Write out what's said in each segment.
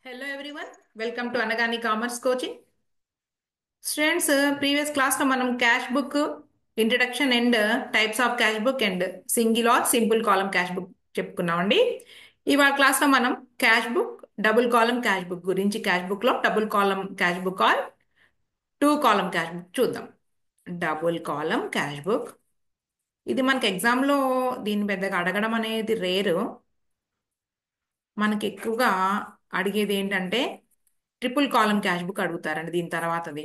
Hello everyone, welcome to Anagani Commerce Coaching. Students, previous class లో మనం cash book introduction and types of cash book and single or simple column cash book చెప్పుకున్నామండి. ఇవాళ class లో మనం cash book double column cash book గురించి cash book లో double column cash book or two column cash book చూద్దాం. Double column cash book ఇది మనకి exam లో దీన్ని పెద్దగా అడగడం అనేది రేరు. మనకి ఎక్కువగా అడిగేది ఏంటంటే ట్రిపుల్ కాలం క్యాష్ బుక్ అడుగుతారండి దీని తర్వాతది.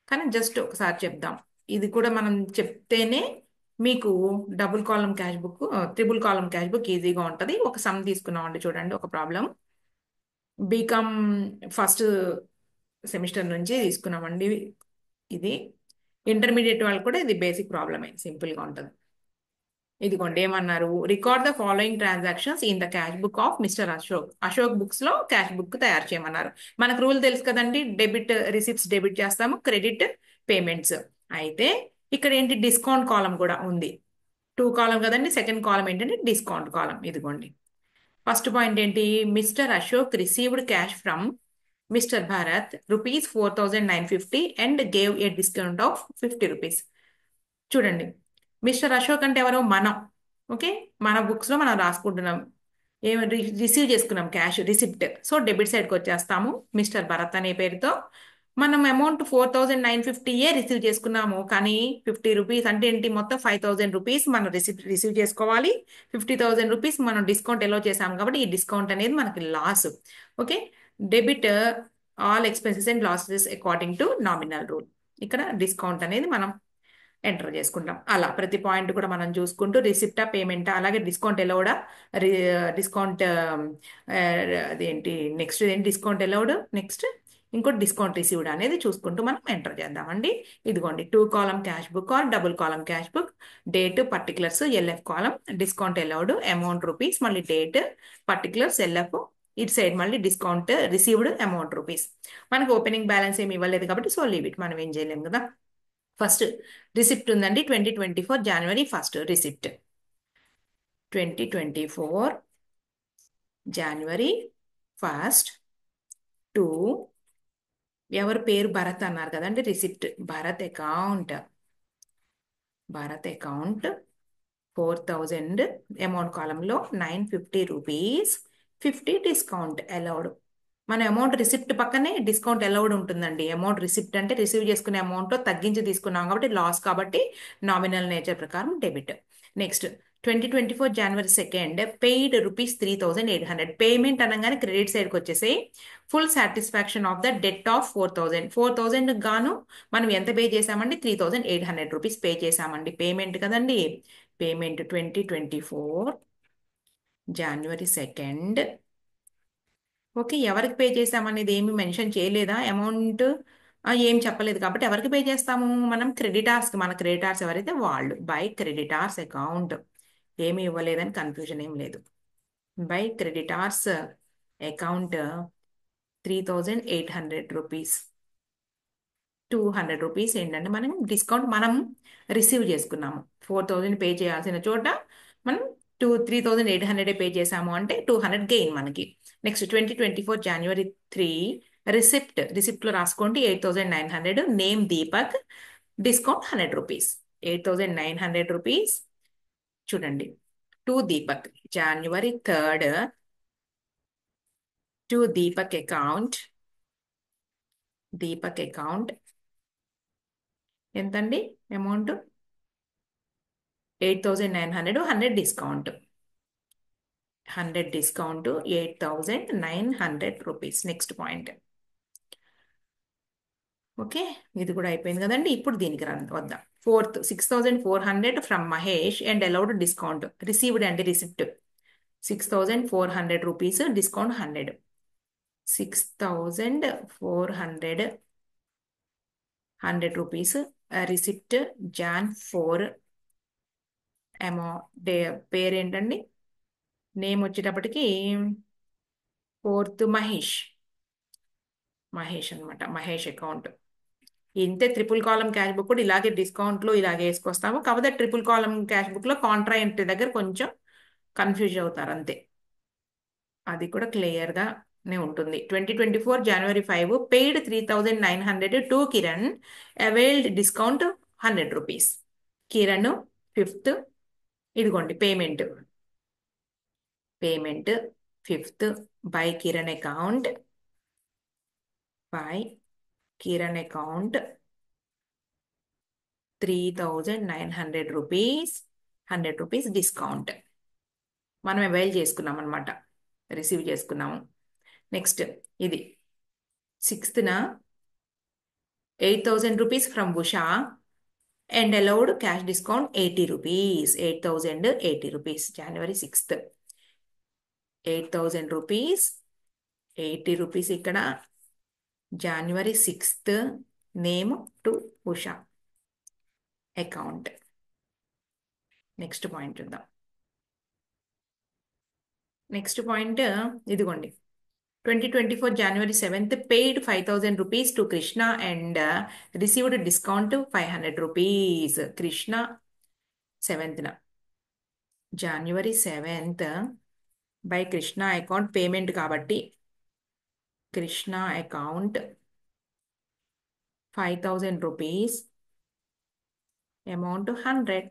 కానీ జస్ట్ ఒకసారి చెప్దాం. ఇది కూడా మనం చెప్తేనే మీకు double column cash book triple column cash book ఈజీగా ఉంటుంది. ఒక సమ్ తీసుకున్నామండి, చూడండి. ఒక ప్రాబ్లం బీకామ్ ఫస్ట్ సెమిస్టర్ నుంచి తీసుకున్నామండి. ఇది ఇంటర్మీడియట్ వాళ్ళు కూడా ఇది బేసిక్ ప్రాబ్లమే, సింపుల్గా ఉంటుంది. ఇదిగోండి ఏమన్నారు, record the following transactions in the cash book of mister Ashok. Ashok books లో క్యాష్ బుక్ తయారు చేయమన్నారు. మనకు రూల్ తెలుసు కదండి, డెబిట్ రిసిప్ట్స్ డెబిట్ చేస్తాము, క్రెడిట్ పేమెంట్స్. అయితే ఇక్కడ ఏంటి, డిస్కౌంట్ కాలం కూడా ఉంది. టూ కాలం కదండి, సెకండ్ కాలం ఏంటంటే డిస్కౌంట్ కాలం. ఇదిగోండి ఫస్ట్ పాయింట్ ఏంటి, mister Ashok received cash from mister Bharat ₹4,950 and gave a discount of ₹50. చూడండి, మిస్టర్ అశోక్ అంటే ఎవరో మనం. ఓకే, మన బుక్స్ లో మనం రాసుకుంటున్నాం, ఏమి రిసీవ్ చేసుకున్నాం క్యాష్ రిసిప్ట్. సో డెబిట్ సైడ్కి వచ్చేస్తాము. మిస్టర్ భరత్ అనే పేరుతో మనం అమౌంట్ ₹4,950 రిసీవ్ చేసుకున్నాము. కానీ ₹50 అంటే ఏంటి, మొత్తం ₹5,000 మనం రిసీవ్ చేసుకోవాలి. ₹50,000 మనం డిస్కౌంట్ ఎలా చేసాము కాబట్టి ఈ డిస్కౌంట్ అనేది మనకి loss. Okay, debit all expenses and losses according to nominal rule. ఇక్కడ డిస్కౌంట్ అనేది మనం ఎంటర్ చేసుకుంటాం. అలా ప్రతి పాయింట్ కూడా మనం చూసుకుంటూ రిసిప్టా పేమెంటా, అలాగే డిస్కౌంట్ ఎలౌడా, డిస్కౌంట్ అదేంటి నెక్స్ట్ ఏంటి, డిస్కౌంట్ ఎలౌడ్, నెక్స్ట్ ఇంకోటి డిస్కౌంట్ రిసీవ్డ్ అనేది చూసుకుంటూ మనం ఎంటర్ చేద్దామండి. ఇదిగోండి two column cash book are double column cash book. Date particulars LF column, discount allowed amount rupees, మళ్ళీ డేట్ పర్టికులర్స్ ఎల్ఎఫ్, ఇటు సైడ్ మళ్ళీ డిస్కౌంట్ రిసీవ్డ్ అమౌంట్ రూపీస్. మనకు ఓపెనింగ్ బ్యాలెన్స్ ఏమి ఇవ్వలేదు కాబట్టి సో లీవ్ ఇట్, మనం ఏం చేయలేము కదా. ఫస్ట్ రిసిప్ట్ ఉందండి, 2024 జనవరి 1 రిసిప్ట్. 2024 జనవరి 1 టు ఎవరి పేరు, భరత్ అన్నారు కదండి. Receipt Bharat account, Bharat account 4,000 amount కాలంలో ₹950, 50 డిస్కౌంట్ అలౌడ్. మన అమౌంట్ రిసిప్ట్ పక్కనే డిస్కౌంట్ అలౌడ్ ఉంటుందండి. అమౌంట్ రిసిప్ట్ అంటే రిసీవ్ చేసుకునే అమౌంట్ తగ్గించి తీసుకున్నాం కాబట్టి లాస్, కాబట్టి నామినల్ నేచర్ ప్రకారం డెబిట్. నెక్స్ట్ 2024 జనవరి 2 పెయిడ్ ₹3,800. పేమెంట్ అనగానే క్రెడిట్ సైడ్కి వచ్చేసి full satisfaction of the det of 4,000. 4,000 గాను మనం ఎంత పే చేసామండి, ₹3,800 పే చేసామండి. పేమెంట్ కదండి. పేమెంట్ 2024 జనవరి 2. ఓకే, ఎవరికి పే చేసామనేది ఏమి మెన్షన్ చేయలేదా, అమౌంట్ ఏం చెప్పలేదు కాబట్టి ఎవరికి పే చేస్తాము మనం, క్రెడిటార్స్కి. మన క్రెడిటార్స్ ఎవరైతే వాళ్ళు, బై క్రెడిటార్స్ అకౌంట్. ఏమి ఇవ్వలేదని కన్ఫ్యూజన్ ఏం లేదు. By creditors account ₹3,800. ₹200 ఏంటంటే మనం డిస్కౌంట్ మనం రిసీవ్ చేసుకున్నాము. 4,000 పే చేయాల్సిన చోట మనం 3,800 పే చేసాము అంటే 200 గెయిన్ మనకి. నెక్స్ట్ 2024 జనవరి 3 రిసిప్ట్లో రాసుకోండి, 8,900. Name Deepak, discount ₹100. ₹8,900 చూడండి, to Deepak. January 3 to Deepak account. Deepak account ఎంతండి amount, 8,900, 100 discount, 100 discount ₹8,900. Next point. Okay, ఇది కూడా అయిపోయింది కదండి. ఇప్పుడు దీనికి వద్దాం. Fourth 6,400 from Mahesh and allowed discount. Received అండి రిసిప్ట్ ₹6,400, డిస్కౌంట్ 100. 6,400, ₹100 receipt Jan 4. అమౌ పేరు ఏంటండి, నేమ్ వచ్చేటప్పటికి ఫోర్త్ మహేష్, మహేష్ అనమాట, మహేష్ అకౌంట్. ఇంతే ట్రిపుల్ కాలం క్యాష్ బుక్ కూడా ఇలాగే డిస్కౌంట్లు ఇలాగే వేసుకొస్తాము. కాకపోతే ట్రిపుల్ కాలం క్యాష్ బుక్లో కాంట్రా ఎంట్రీ దగ్గర కొంచెం కన్ఫ్యూజ్ అవుతారు అంతే. అది కూడా క్లియర్గా నే ఉంటుంది. 2024 January 5 paid 3900 to Kiran, availed discount 100 rupees. Kiran 5th, ఇదిగోండి payment. Payment 5th by Kiran account, by Kiran account 3900 rupees, 100 rupees discount మనం అవైల్ చేసుకున్నాం అనమాట, రిసీవ్ చేసుకున్నాము. నెక్స్ట్ ఇది 6th 8000 rupees from Usha and allowed cash discount 80 rupees. 8080 rupees January 6th. 8000 rupees, 80 rupees ఇక్కడ January 6th. Name to Usha account. Next point చూద్దాం. Next point ఇదిగోండి 2024 January 7th paid 5000 rupees to Krishna and received discount 500 rupees. Krishna 7th January 7th by Krishna account payment కాబట్టి Krishna account 5000 rupees, amount 100.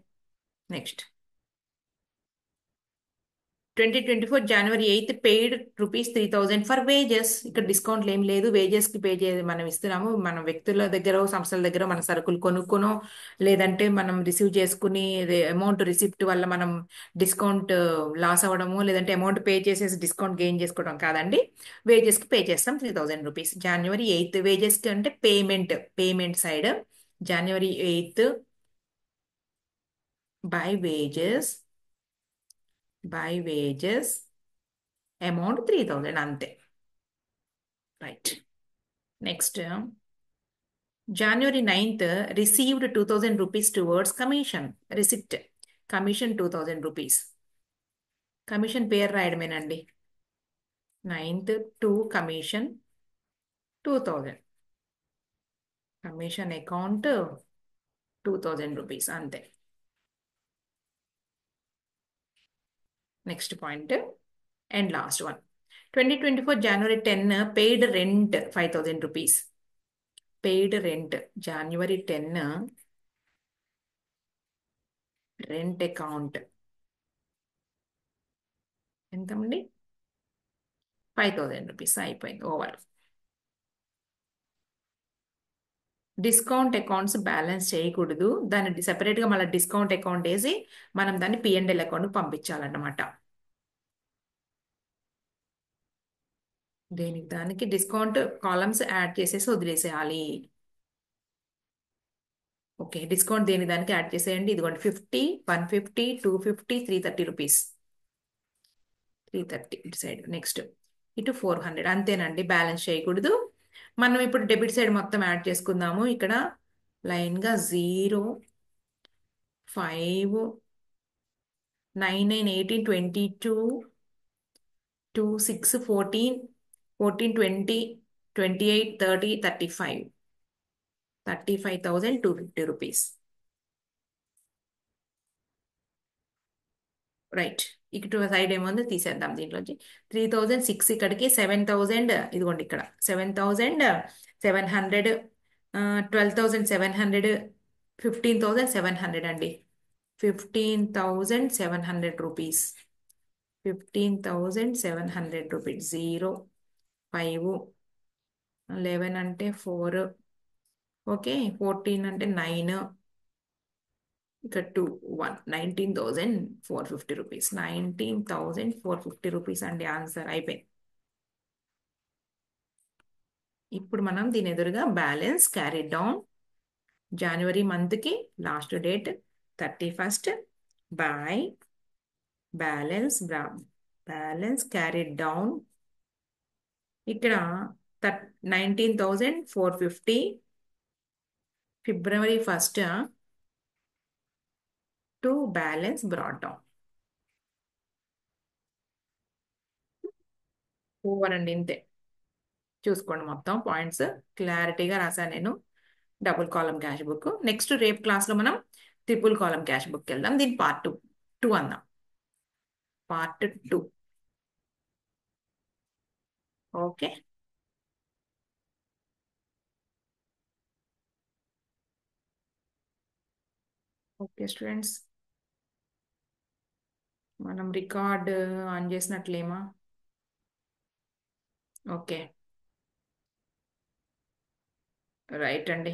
Next 2024 January 8 paid rupees 3000 for wages. ఇక్కడ డిస్కౌంట్లు ఏం లేదు, వేజెస్కి pay చే మనం ఇస్తున్నాము. మన వ్యక్తుల దగ్గర, సంస్థల దగ్గర మన సరుకులు కొనుక్కోనో లేదంటే మనం రిసీవ్ చేసుకుని అమౌంట్ రిసిప్ట్ వల్ల మనం డిస్కౌంట్ లాస్ అవ్వడము, లేదంటే అమౌంట్ పే చేసేసి డిస్కౌంట్ గెయిన్ చేసుకోవడం కాదండి. వేజెస్కి పే చేస్తాం 3000 రూపీస్. జనవరి 8 వేజెస్కి అంటే payment side January 8 by wages amount 3000 అంతే. Right. Next January 9th received 2000 rupees towards commission. Receipt commission 2000 rupees. Commission పేరు రాయడమేనండి. 9th to commission 2000. Commission account 2000 rupees అంతే. Next point and last one 2024 January 10 paid rent 5000 rupees. Paid rent January 10 rent account ఎంతండి? 5000 rupees అయిపోయింది over. Discount accounts balance చేయకూడదు, దాన్ని సెపరేట్గా మళ్ళీ discount account వేసి మనం దాన్ని P&L అకౌంట్కి పంపించాలన్నమాట. దానికి డిస్కౌంట్ కాలమ్స్ యాడ్ చేసేసి వదిలేసేయాలి. ఓకే, డిస్కౌంట్ దానికి యాడ్ చేసేయండి. ఇదిగోండి 50, 150, 250, 330 రూపీస్. 330 ఇటు సైడ్. నెక్స్ట్ ఇటు 400 అంతేనండి, బ్యాలెన్స్ చేయకూడదు. మనం ఇప్పుడు డెబిట్ సైడ్ మొత్తం యాడ్ చేసుకుందాము. ఇక్కడ లైన్గా 0, 5, 9, 9, 18, 22, 2, 6, 14, 14, 20, 28, 30, 35. 35,250 రూపీస్. రైట్. ఇటు సైడ్ ఏముందో తీసేద్దాం. దీంట్లోంచి 3006 ఇక్కడికి 7000 ఇదిగోండి ఇక్కడ 7700, 12700, 15700 అండి. 15700 రూపీస్. 15700 రూపీస్. 0, 5, 11 అంటే 4, ఓకే, 14 అంటే 9, ఇక్కడ 2, 1, 19,450 రూపీస్. 19,450 రూపీస్ అండి ఆన్సర్. అయిపోయింది. ఇప్పుడు మనం దీని ఎదురుగా బ్యాలెన్స్ క్యారీ డౌన్ జనవరి మంత్కి last date 31st by balance carry down ఇక్కడ 19,450 ఫిబ్రవరి 1st to balance brought down. Over అండి, ఇంతే. చూసుకోండి మొత్తం పాయింట్స్ క్లారిటీగా రాశాను నేను. Double column cash book. Next రేపు క్లాస్లో మనం ట్రిపుల్ కాలం క్యాష్ బుక్కి వెళ్దాం. దీని పార్ట్ 2 అందాం. పార్ట్ 2. ఓకే. ఓకే స్టూడెంట్స్, మనం రికార్డ్ ఆన్ చేసినట్లేమా? ఓకే. రైట్ అండి.